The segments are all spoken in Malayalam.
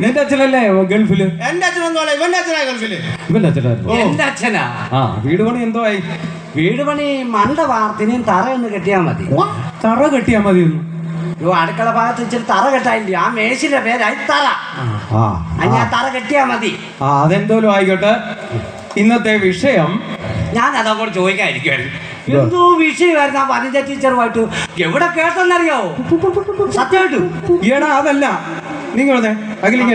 നിന്റെ അച്ഛനല്ലേ ഗൾഫില്? എന്റെ അച്ഛനൊന്നും ഇവന്റെ അച്ഛനാ ഗൾഫില്. ഇവന്റെ അച്ഛനായിരുന്നു. എന്റെ അച്ഛനാ. ആ, വീട് പണി എന്തോ ആയി? വീട് പണി മണ്ട വാർത്തിനും തറ ഒന്ന് കെട്ടിയാ മതി. തറ കെട്ടിയാ മതി. അടുക്കള ഭാഗത്ത് ഇച്ചിരി തറ കെട്ടായില്ല. ആ മേശിന്റെ പേരായി തറ. ഞാൻ തറ കെട്ടിയാ മതി. ആ, അതെന്തോലും ആയിക്കോട്ടെ. ഇന്നത്തെ വിഷയം ഞാൻ അതങ്ങോട്ട് ചോദിക്കാതിരിക്കുവായിരുന്നു. എന്തോ വിഷയമായിരുന്നു ആ വനിത ടീച്ചറുമായിട്ട്. എവിടെ കേട്ടെന്നറിയോ? സത്യമായിട്ടു. ഈടാ അതല്ല. നിങ്ങളെ അഖിലിങ്ങ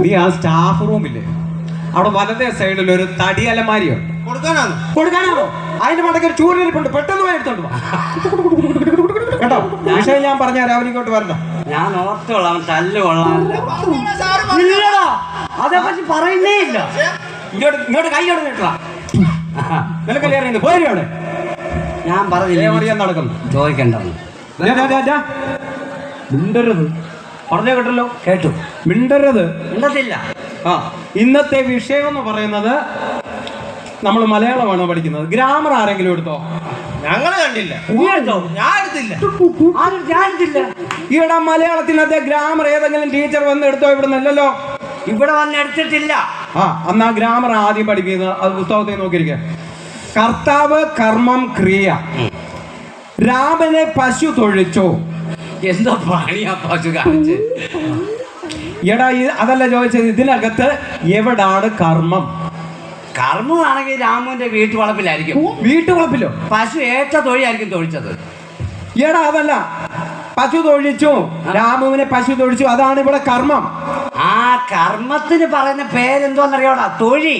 നീ ആ സ്റ്റാഫ് റൂമില്ലേ, അവിടെ വലതേ സൈഡിൽ ഒരു തടി അലമാരിയോ കൊടുക്കാനാണോ? അതിന്റെ മണ്ടയ്ക്ക് ഒരു ചൂരിരിപ്പുണ്ട്. പെട്ടെന്ന് പോയി എടുത്തോണ്ട് വാ കേട്ടോ. വിഷയം ഞാൻ പറഞ്ഞാൽ അവനിങ്ങോട്ട് വരണ്ട. ഞാൻ ഓർത്തോളാം. തല്ലുകൊള്ളാം. ഇല്ലടാ, അതേപ്പറ്റി പറയുന്നേ ഇല്ല. ഇങ്ങോട്ട് കൈ കൊടുത്തിട്ടാ നിനക്കല്ലേ അറിയുന്നത്? പോയി അവിടെ. ഞാൻ പറഞ്ഞില്ല നടക്കുന്നു. ചോദിക്കണ്ടെന്ന്. മിണ്ടരുത്. പറഞ്ഞോ കേട്ടല്ലോ? കേട്ടു. മിണ്ടരുത്. മിണ്ടത്തില്ല. ആ, ഇന്നത്തെ വിഷയം എന്ന് പറയുന്നത് നമ്മൾ മലയാളമാണോ പഠിക്കുന്നത്? ഗ്രാമർ ആരെങ്കിലും എടുത്തോ? ഞങ്ങള് കണ്ടില്ല. ഞാൻ എടുത്തില്ല. ഈടാ മലയാളത്തിനകത്തെ ഗ്രാമർ ഏതെങ്കിലും ടീച്ചർ വന്ന് എടുത്തോ? ഇവിടെ നിന്നല്ലോ. ഇവിടെ വന്ന് എടുത്തിട്ടില്ല. ആ, അന്നാ ഗ്രാമർ ആദ്യം പഠിക്കുന്നത് അത് പുസ്തകത്തിൽ നോക്കിയിരിക്കുക. കർത്താവ്, കർമ്മം, ക്രിയ. രാമനെ പശു തൊഴിച്ചു. എന്തോ പണിയാ പശു കാണിച്ച്? എടാ, അതല്ല ചോദിച്ചത്. ഇതിനകത്ത് എവിടാണ് കർമ്മം? കർമ്മമാണെങ്കിൽ രാമുവിന്റെ വീട്ടുവളപ്പിലായിരിക്കും. വീട്ടുവളപ്പിലോ? പശു ഏറ്റ തൊഴിയായിരിക്കും തൊഴിച്ചത്. എടാ അതല്ല, പശു തൊഴിച്ചു. രാമുവിനെ പശു തൊഴിച്ചു. അതാണ് ഇവിടെ കർമ്മം. ആ കർമ്മത്തിന് പറയുന്ന പേരെന്തോന്നറിയോടാ? തൊഴി.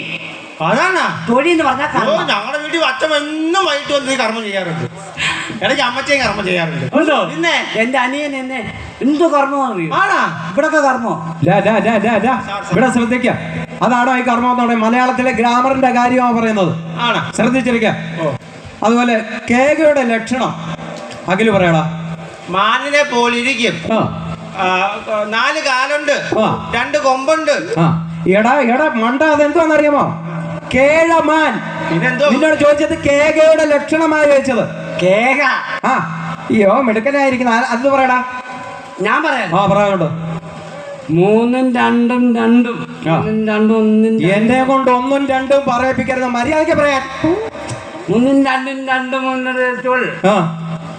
അതാണാ തൊഴി എന്ന് പറഞ്ഞാൽ ഞങ്ങളുടെ വീട്ടിൽ അച്ഛൻ എന്നും വൈകിട്ട് വന്ന് കർമ്മം ചെയ്യാറുണ്ട്. ഇടയ്ക്ക് അമ്മച്ചയും കർമ്മം ചെയ്യാറുണ്ട്. പിന്നെ എന്റെ അനിയൻ എന്നെ എന്ത് കർമ്മം അറിയും? ആണാ ഇവിടൊക്കെ കർമ്മം. ഇവിടെ ശ്രദ്ധിക്ക. അതാണോ ഈ കർമ്മം എന്ന് പറയുന്നത്? മലയാളത്തിലെ ഗ്രാമറിന്റെ കാര്യമാണ് പറയുന്നത്. ആണോ? ശ്രദ്ധിച്ചിരിക്ക. അതുപോലെ കേകയുടെ ലക്ഷണം അഖില് പറയടാ. മാനിനെ പോലിരിക്കും. 4 കാലുണ്ട്, 2 കൊമ്പുണ്ട്. എടാ മണ്ട, അതെന്താന്നറിയാമോ? കേഴമാൻ. നിന്നോട് ചോദിച്ചത് കേകയുടെ ലക്ഷണമായി ചോദിച്ചത്. കേക. ആ, അയ്യോ മിടുക്കനായിരിക്കുന്ന അത് പറയടാ. ഞാൻ പറയാം. ആ, പറയാനുണ്ട്. 3 2 2 2 1 എന്നെ കൊണ്ട് 1 2 പറയിപ്പിക്കരുത്. മര്യാദയ്ക്ക് പറയാൻ. 3 2 2 3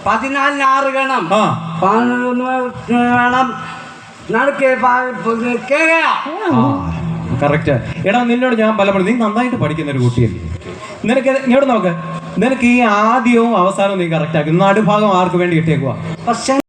14 6 ഗണം. 11 ഗണം. കറക്റ്റ്. എടാ, നിന്നോട് ഞാൻ പലപ്പോഴും നീ നന്നായിട്ട് പഠിക്കുന്ന ഒരു കുട്ടിയല്ലേ. നിനക്ക് ഇങ്ങോട്ട് നോക്ക്. നിനക്ക് ഈ ആദ്യവും അവസാനവും നീ കറക്റ്റ് ആക്കി. നടുഭാഗം ആർക്ക് വേണ്ടി ഇട്ടേക്കുവാ?